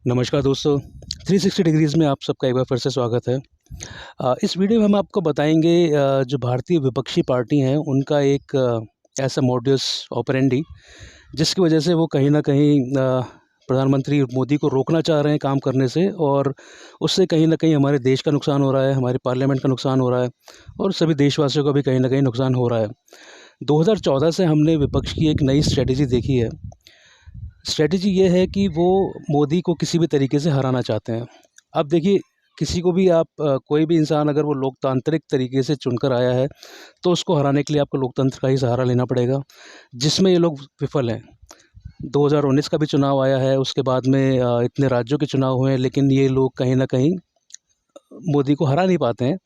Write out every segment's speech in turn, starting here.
नमस्कार दोस्तों, 360 डिग्रीज़ में आप सबका एक बार फिर से स्वागत है। इस वीडियो में हम आपको बताएँगे जो भारतीय विपक्षी पार्टी हैं उनका एक ऐसा मोडस ऑपरेंडी जिसकी वजह से वो कहीं न कहीं प्रधानमंत्री मोदी को रोकना चाह रहे हैं काम करने से, और उससे कहीं न कहीं हमारे देश का नुकसान हो रहा है, हमारे पार्लियामेंट का नुकसान हो रहा है और सभी देशवासियों का भी कहीं न कहीं नुकसान हो रहा है। 2014 से हमने विपक्ष की एक नई स्ट्रैटेजी देखी है। स्ट्रैटेजी ये है कि वो मोदी को किसी भी तरीके से हराना चाहते हैं। अब देखिए, किसी को भी आप कोई भी इंसान अगर वो लोकतांत्रिक तरीके से चुनकर आया है, तो उसको हराने के लिए आपको लोकतंत्र का ही सहारा लेना पड़ेगा, जिसमें ये लोग विफल हैं। 2019 का भी चुनाव आया है, उसके बाद में इतने राज्यों के चुनाव हुए हैं, लेकिन ये लोग कहीं न कहीं मोदी को हरा नहीं पाते हैं,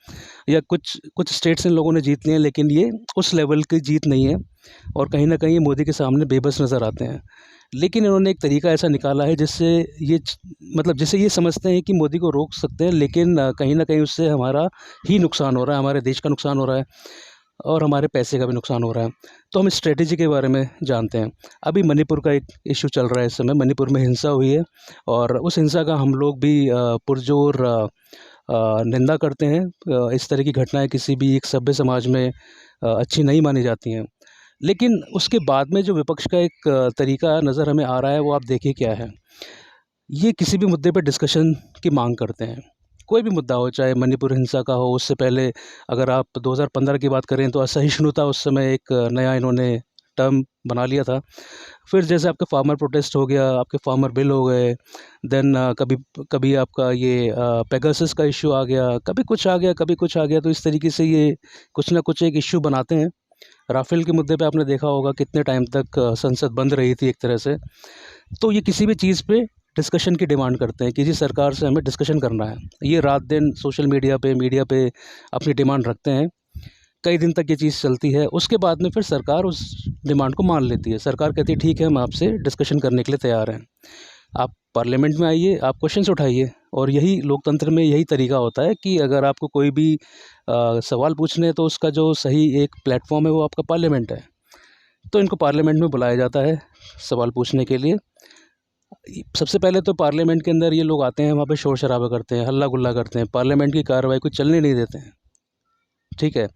या कुछ कुछ स्टेट्स इन लोगों ने जीत लिए हैं, लेकिन ये उस लेवल की जीत नहीं है और कहीं न कहीं मोदी के सामने बेबस नज़र आते हैं। लेकिन इन्होंने एक तरीका ऐसा निकाला है जिससे ये मतलब जिससे ये समझते हैं कि मोदी को रोक सकते हैं, लेकिन कहीं न कहीं उससे हमारा ही नुकसान हो रहा है, हमारे देश का नुकसान हो रहा है और हमारे पैसे का भी नुकसान हो रहा है। तो हम स्ट्रैटेजी के बारे में जानते हैं। अभी मणिपुर का एक इश्यू चल रहा है इस समय, मणिपुर में हिंसा हुई है और उस हिंसा का हम लोग भी पुरज़ोर निंदा करते हैं। इस तरह की घटनाएँ किसी भी एक सभ्य समाज में अच्छी नहीं मानी जाती हैं। लेकिन उसके बाद में जो विपक्ष का एक तरीका नज़र हमें आ रहा है, वो आप देखिए क्या है। ये किसी भी मुद्दे पे डिस्कशन की माँग करते हैं। कोई भी मुद्दा हो, चाहे मणिपुर हिंसा का हो, उससे पहले अगर आप 2015 की बात करें तो असहिष्णुता उस समय एक नया इन्होंने टर्म बना लिया था। फिर जैसे आपके फार्मर प्रोटेस्ट हो गया, आपके फार्मर बिल हो गए, देन कभी कभी आपका ये पेगासस का इश्यू आ गया, कभी कुछ आ गया, कभी कुछ आ गया। तो इस तरीके से ये कुछ ना कुछ एक इश्यू बनाते हैं। राफेल के मुद्दे पे आपने देखा होगा कितने टाइम तक संसद बंद रही थी एक तरह से। तो ये किसी भी चीज़ पे डिस्कशन की डिमांड करते हैं कि जी सरकार से हमें डिस्कशन करना है। ये रात दिन सोशल मीडिया पे अपनी डिमांड रखते हैं। कई दिन तक ये चीज़ चलती है। उसके बाद में फिर सरकार उस डिमांड को मान लेती है। सरकार कहती है ठीक है, हम आपसे डिस्कशन करने के लिए तैयार हैं। आप पार्लियामेंट में आइए, आप क्वेश्चंस उठाइए। और यही लोकतंत्र में यही तरीका होता है कि अगर आपको कोई भी सवाल पूछने हैं तो उसका जो सही एक प्लेटफॉर्म है वो आपका पार्लियामेंट है। तो इनको पार्लियामेंट में बुलाया जाता है सवाल पूछने के लिए। सबसे पहले तो पार्लियामेंट के अंदर ये लोग आते हैं, वहाँ पे शोर शराबा करते हैं, हल्ला गुल्ला करते हैं, पार्लियामेंट की कार्रवाई को चलने नहीं देते हैं। ठीक है।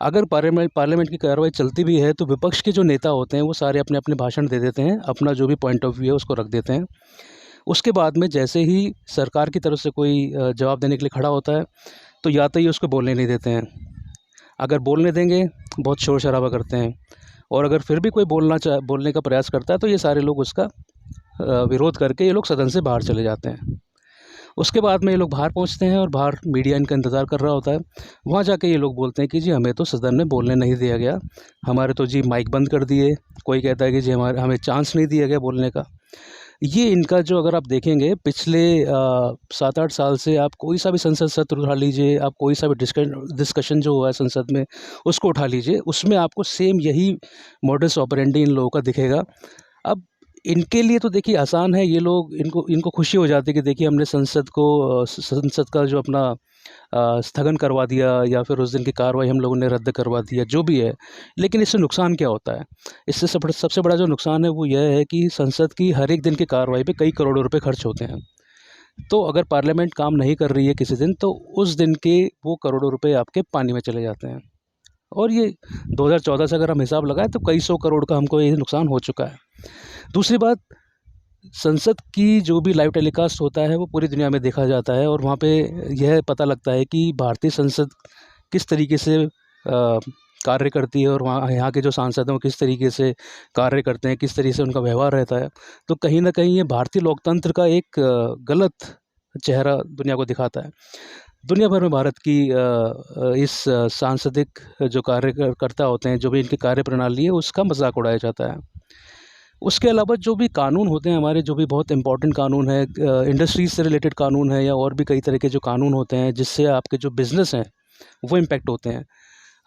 अगर पार्लियामेंट की कार्रवाई चलती भी है तो विपक्ष के जो नेता होते हैं वो सारे अपने अपने भाषण दे देते हैं, अपना जो भी पॉइंट ऑफ व्यू है उसको रख देते हैं। उसके बाद में जैसे ही सरकार की तरफ से कोई जवाब देने के लिए खड़ा होता है, तो या तो ये उसको बोलने नहीं देते हैं। अगर बोलने देंगे, बहुत शोर शराबा करते हैं, और अगर फिर भी कोई बोलने का प्रयास करता है तो ये सारे लोग उसका विरोध करके ये लोग सदन से बाहर चले जाते हैं। उसके बाद में ये लोग बाहर पहुंचते हैं और बाहर मीडिया इनका इंतज़ार कर रहा होता है। वहाँ जाके ये लोग बोलते हैं कि जी हमें तो सदन में बोलने नहीं दिया गया, हमारे तो जी माइक बंद कर दिए। कोई कहता है कि जी हमें चांस नहीं दिया गया बोलने का। ये इनका जो, अगर आप देखेंगे पिछले 7-8 साल से, आप कोई सा भी संसद सत्र उठा लीजिए, आप कोई सा भी डिस्कशन जो हुआ है संसद में उसको उठा लीजिए, उसमें आपको सेम यही मॉडस ऑपरेंडी इन लोगों का दिखेगा। अब इनके लिए तो देखिए आसान है, ये लोग, इनको इनको खुशी हो जाती है कि देखिए हमने संसद का जो अपना स्थगन करवा दिया, या फिर उस दिन की कार्रवाई हम लोगों ने रद्द करवा दिया, जो भी है। लेकिन इससे नुकसान क्या होता है? इससे सबसे बड़ा जो नुकसान है वो यह है कि संसद की हर एक दिन की कार्रवाई पे कई करोड़ों रुपए खर्च होते हैं। तो अगर पार्लियामेंट काम नहीं कर रही है किसी दिन, तो उस दिन के वो करोड़ों रुपए आपके पानी में चले जाते हैं। और ये 2014 से अगर हम हिसाब लगाएं तो कई सौ करोड़ का हमको ये नुकसान हो चुका है। दूसरी बात, संसद की जो भी लाइव टेलीकास्ट होता है वो पूरी दुनिया में देखा जाता है, और वहाँ पे यह पता लगता है कि भारतीय संसद किस तरीके से कार्य करती है, और वहाँ यहाँ के जो सांसद हैं वो किस तरीके से कार्य करते हैं, किस तरीके से उनका व्यवहार रहता है। तो कहीं न कहीं ये भारतीय लोकतंत्र का एक गलत चेहरा दुनिया को दिखाता है। दुनिया भर में भारत की इस सांसदिक जो कार्यकर्ता होते हैं, जो भी इनकी कार्यप्रणाली है, उसका मजाक उड़ाया जाता है। उसके अलावा जो भी कानून होते हैं हमारे, जो भी बहुत इंपॉर्टेंट कानून है, इंडस्ट्रीज से रिलेटेड कानून है, या और भी कई तरह के जो कानून होते हैं जिससे आपके जो बिज़नेस हैं वो इम्पैक्ट होते हैं।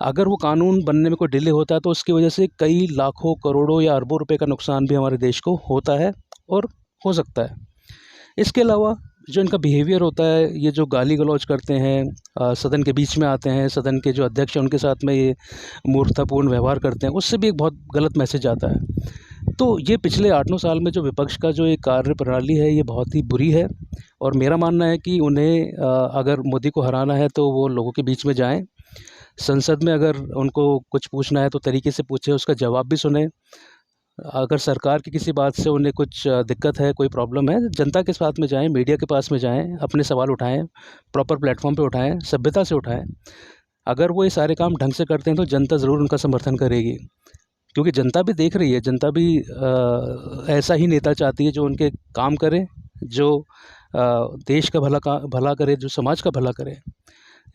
अगर वो कानून बनने में कोई डिले होता है तो उसकी वजह से कई लाखों, करोड़ों या अरबों रुपए का नुकसान भी हमारे देश को होता है और हो सकता है। इसके अलावा जो इनका बिहेवियर होता है, ये जो गाली गलौज करते हैं, सदन के बीच में आते हैं, सदन के जो अध्यक्ष हैं उनके साथ में ये मूर्खतापूर्ण व्यवहार करते हैं, उससे भी एक बहुत गलत मैसेज आता है। तो ये पिछले 8-9 साल में जो विपक्ष का जो एक कार्य प्रणाली है ये बहुत ही बुरी है और मेरा मानना है कि उन्हें अगर मोदी को हराना है तो वो लोगों के बीच में जाएँ। संसद में अगर उनको कुछ पूछना है तो तरीके से पूछें, उसका जवाब भी सुनें। अगर सरकार की किसी बात से उन्हें कुछ दिक्कत है, कोई प्रॉब्लम है, जनता के साथ में जाएँ, मीडिया के पास में जाएँ, अपने सवाल उठाएँ, प्रॉपर प्लेटफ़ॉर्म पे उठाएँ, सभ्यता से उठाएँ। अगर वो ये सारे काम ढंग से करते हैं तो जनता ज़रूर उनका समर्थन करेगी। क्योंकि जनता भी देख रही है, जनता भी ऐसा ही नेता चाहती है जो उनके काम करे, जो देश का भला करे, जो समाज का भला करे।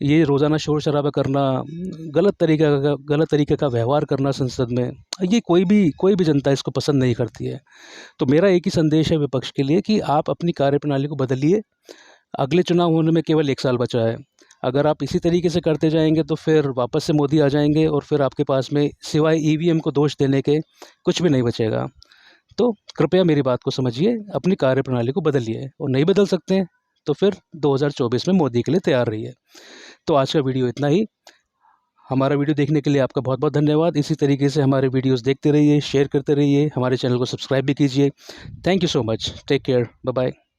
ये रोज़ाना शोर-शराबा करना, गलत तरीके का व्यवहार करना संसद में, ये कोई भी जनता इसको पसंद नहीं करती है। तो मेरा एक ही संदेश है विपक्ष के लिए कि आप अपनी कार्यप्रणाली को बदलिए। अगले चुनाव होने में केवल 1 साल बचा है। अगर आप इसी तरीके से करते जाएँगे तो फिर वापस से मोदी आ जाएँगे और फिर आपके पास में सिवाय ईवीएम को दोष देने के कुछ भी नहीं बचेगा। तो कृपया मेरी बात को समझिए, अपनी कार्यप्रणाली को बदलिए और नहीं बदल सकते हैं तो फिर 2024 में मोदी के लिए तैयार रहिए। तो आज का वीडियो इतना ही। हमारा वीडियो देखने के लिए आपका बहुत-बहुत धन्यवाद। इसी तरीके से हमारे वीडियोज़ देखते रहिए, शेयर करते रहिए, हमारे चैनल को सब्सक्राइब भी कीजिए। Thank you so much. Take care. Bye bye.